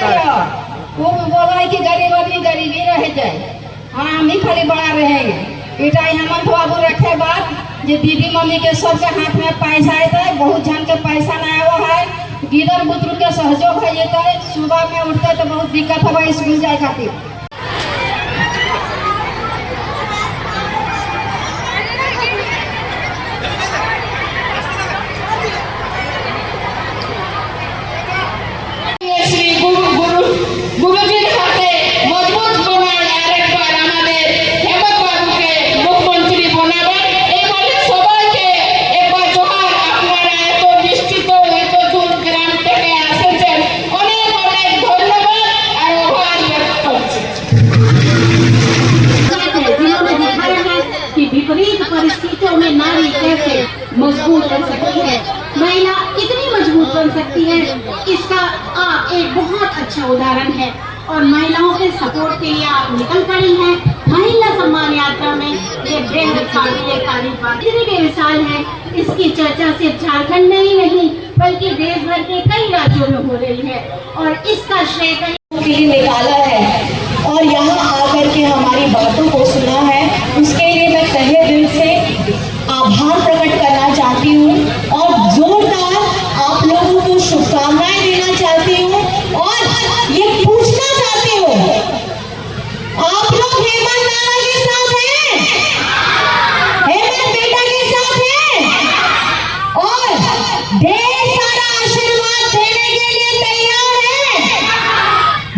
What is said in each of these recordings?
वो बोला है कि गरीब आदमी गरीबी रह जाए, हाँ हम ही खाली बड़ा रहेंगे। बेटा हेमंत बाबू रखे बात जे दीदी मम्मी के सबके हाथ में पैसा है, बहुत जन के पैसा नहीं आवा है, गिदर बुतरू के सहयोग है, ये सुबह में उठते तो बहुत दिक्कत होगा स्कूल जाए खातिर। विपरीत परिस्थितियों में नारी कैसे मजबूत बन सकती है, महिला कितनी मजबूत बन सकती है, इसका एक बहुत अच्छा उदाहरण है। और महिलाओं के सपोर्ट के लिए आप निकल पड़ी हैं महिला सम्मान यात्रा में। ये बेहद काबिल तारीफ बात मिसाल है। इसकी चर्चा सिर्फ झारखंड में ही नहीं बल्कि देश भर के कई राज्यों में हो रही है और इसका श्रेय कहीं के लिए निकाला है और यहाँ आकर के हमारी बातों को सुना है। उसके लिए मैं तहे दिल से आभार प्रकट करना चाहती हूँ और जोरदार आप लोगों को शुभकामनाएं देना चाहती हूँ और ये पूछना चाहती हूँ, आप लोग हेमंत नाना के साथ हैं, हेमंत बेटा के साथ हैं और ढेर सारा आशीर्वाद देने के लिए तैयार हैं,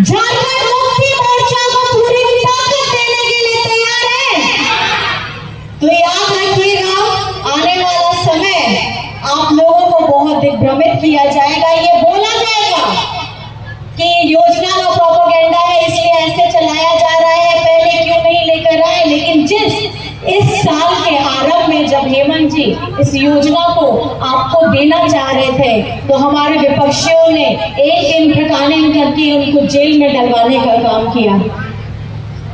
झारखंड मुक्ति मोर्चा को पूरी ताकत देने के लिए तैयार हैं। तो याद रखिएगा, आने वाला समय आप लोगों को बहुत दिग्भ्रमित किया जाएगा। ये बोला जाएगा कि योजना का प्रोपेगेंडा है इसलिए ऐसे चलाया जा रहा है, पहले क्यों नहीं लेकर आए। लेकिन इस साल के आरंभ में जब हेमंत जी इस योजना को आपको देना चाह रहे थे तो हमारे विपक्षियों ने एक दिन प्रताड़ित करके उनको जेल में डलवाने का काम किया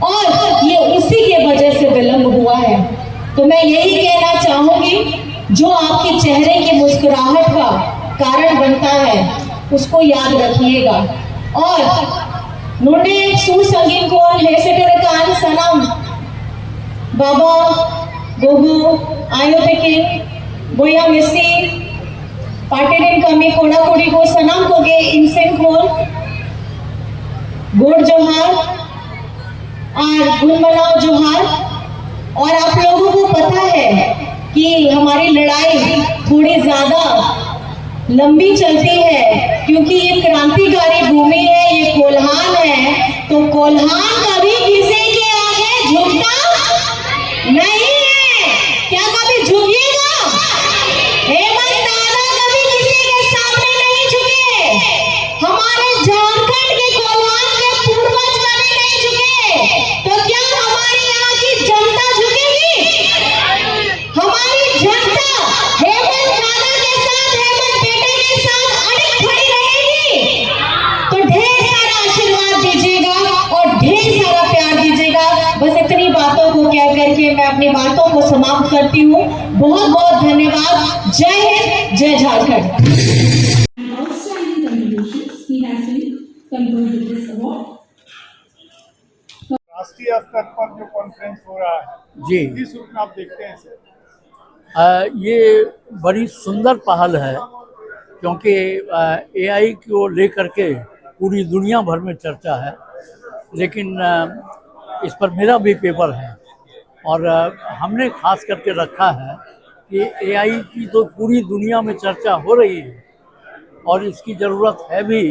और ये उसी के वजह से विलंब हुआ है। तो मैं यही कहना चाहूंगी, जो आपके चेहरे की मुस्कुराहट का कारण बनता है उसको याद रखिएगा। और नोटे एक सुसंगीन को हेसेटर कान सनम बाबा गोगो आयो पेके बोया मिसी पाटेडिन कमी कोड़ा कोड़ी को सनम को गे इंसेन खोल गोड़ जोहार और गुनमनाओ जोहार। और आप लोगों को पता है कि हमारी लड़ाई थोड़ी ज्यादा लंबी चलती है क्योंकि ये क्रांतिकारी भूमि है, ये कोल्हान है, तो कोल्हान कभी किसी के आगे झुकता नहीं है। क्या कभी झुकिएगा? हेमंत नाना कभी किसी के सामने नहीं झुके, हमारे झारखंड के कोल्हान के पूर्वज कभी नहीं झुके, तो क्या हमारी यहाँ की जनता झुकेगी? हमारी जनता हेमंत नाना के साथ, हेमंत बेटे के साथ अड़िग खड़ी रहेगी। तो ढेर सारा आशीर्वाद दीजिएगा और ढेर सारा प्यार दीजिएगा। बस इतनी बातों को कह करके मैं अपनी बातों को समाप्त करती हूँ। बहुत बहुत धन्यवाद। जय हिंद, जय झारखंड। राष्ट्रीय स्तर पर जो कॉन्फ्रेंस हो रहा है जी, इस रूप में आप देखते हैं सर? ये बड़ी सुंदर पहल है क्योंकि एआई को लेकर के पूरी दुनिया भर में चर्चा है, लेकिन इस पर मेरा भी पेपर है और हमने खास करके रखा है कि एआई की तो पूरी दुनिया में चर्चा हो रही है और इसकी ज़रूरत है भी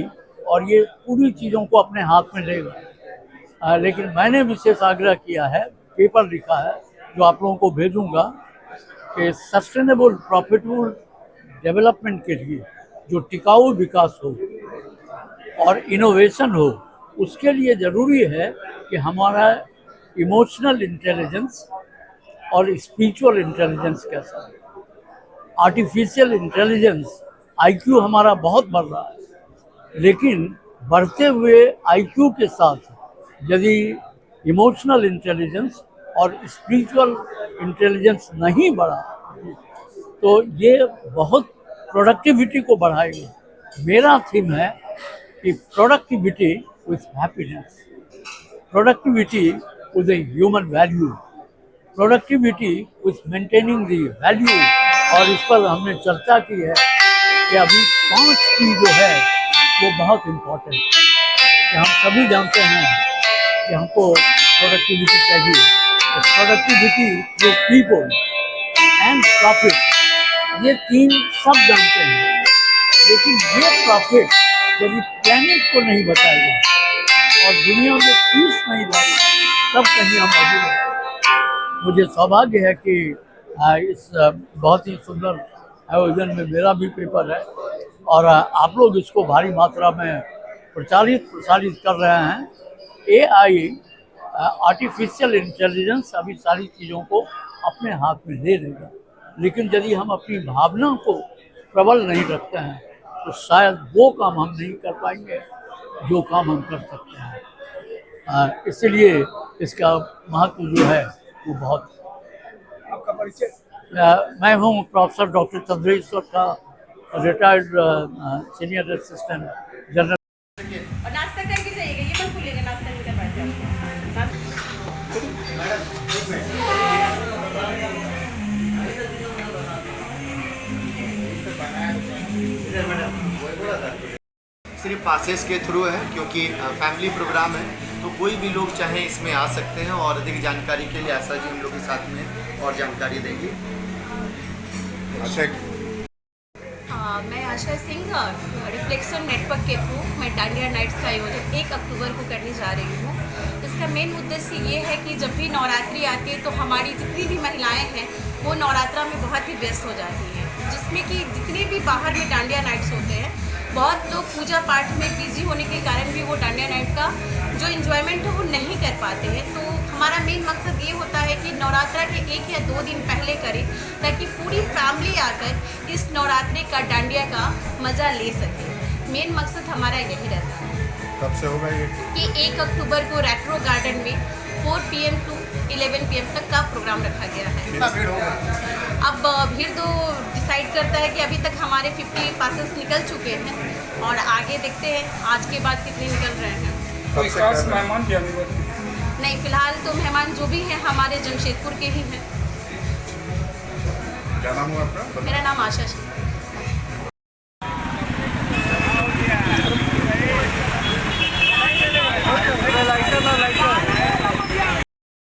और ये पूरी चीज़ों को अपने हाथ में लेगा। लेकिन मैंने विशेष आग्रह किया है, पेपर लिखा है जो आप लोगों को भेजूंगा कि सस्टेनेबल प्रॉफिटेबल डेवलपमेंट के लिए जो टिकाऊ विकास हो और इनोवेशन हो, उसके लिए ज़रूरी है कि हमारा इमोशनल इंटेलिजेंस और स्पिरिचुअल इंटेलिजेंस कैसा है। आर्टिफिशियल इंटेलिजेंस आईक्यू हमारा बहुत बढ़ रहा है, लेकिन बढ़ते हुए आईक्यू के साथ यदि इमोशनल इंटेलिजेंस और स्पिरिचुअल इंटेलिजेंस नहीं बढ़ा तो ये बहुत प्रोडक्टिविटी को बढ़ाएगा। मेरा थीम है कि productivity with happiness, productivity with a human value, productivity with maintaining the value. और इस पर हमने चर्चा की है कि अभी 5 P जो है वो बहुत इम्पोर्टेंट है, कि हम सभी जानते हैं कि हमको प्रोडक्टिविटी चाहिए। तो प्रोडक्टिविटी जो पीपल एंड प्रॉफिट, ये 3 सब जानते हैं, लेकिन ये प्रॉफिट यदि प्लैनेट को नहीं बचाएगा और दुनिया में पीस नहीं लाएगा तब कहीं हम अधूरे हैं। मुझे सौभाग्य है कि इस बहुत ही सुंदर आयोजन में मेरा भी पेपर है और आप लोग इसको भारी मात्रा में प्रसारित कर रहे हैं। AI आर्टिफिशियल इंटेलिजेंस अभी सारी चीज़ों को अपने हाथ में ले लेगा, लेकिन यदि हम अपनी भावना को प्रबल नहीं रखते हैं तो शायद वो काम हम नहीं कर पाएंगे जो काम हम कर सकते हैं। इसलिए इसका महत्व जो है वो बहुत। आपका परिचय? मैं हूँ प्रोफेसर डॉक्टर चंद्रेश्वर का रिटायर्ड सीनियर असिस्टेंट जनरल। और नाश्ता करके जाइएगा, ये मत भूलिएगा नाश्ता नहीं कर पाते सिर्फ पासेस के थ्रू है, क्योंकि फैमिली प्रोग्राम है, तो कोई भी लोग चाहे इसमें आ सकते हैं। और अधिक जानकारी के लिए आशा जी हम लोग के साथ में और जानकारी देंगी। मैं आशा सिंह, रिफ्लेक्शन नेटवर्क के थ्रू मैं डांडिया नाइट्स का आयोजन 1 अक्टूबर को करने जा रही हूँ। इसका मेन उद्देश्य ये है कि जब भी नवरात्रि आती है तो हमारी जितनी भी महिलाएं हैं वो नवरात्रा में बहुत ही व्यस्त हो जाती हैं, जिसमें कि जितने भी बाहर में डांडिया नाइट्स होते हैं, बहुत लोग पूजा पाठ में बिजी होने के कारण भी वो डांडिया नाइट का जो इन्जॉयमेंट है वो नहीं कर पाते हैं। तो हमारा मेन मकसद ये होता है कि नवरात्रा के 1 या 2 दिन पहले करें, ताकि पूरी फैमिली आकर इस नवरात्रि का डांडिया का मज़ा ले सके। मेन मकसद हमारा यही रहता है। कब से होगा ये? कि 1 अक्टूबर को रेट्रो गार्डन में 4 PM to 11 PM तक का प्रोग्राम रखा गया है। कितना भीड़ होगा? अब भीड़ तो डिसाइड करता है कि अभी तक हमारे 50 पासेस निकल चुके हैं और आगे देखते हैं आज के बाद कितने निकल रहे हैं। कोई खास मेहमान भी आने वाले? नहीं, फिलहाल तो मेहमान जो भी हैं हमारे जमशेदपुर के ही हैं। क्या नाम हुआ आपका? मेरा नाम आशा है।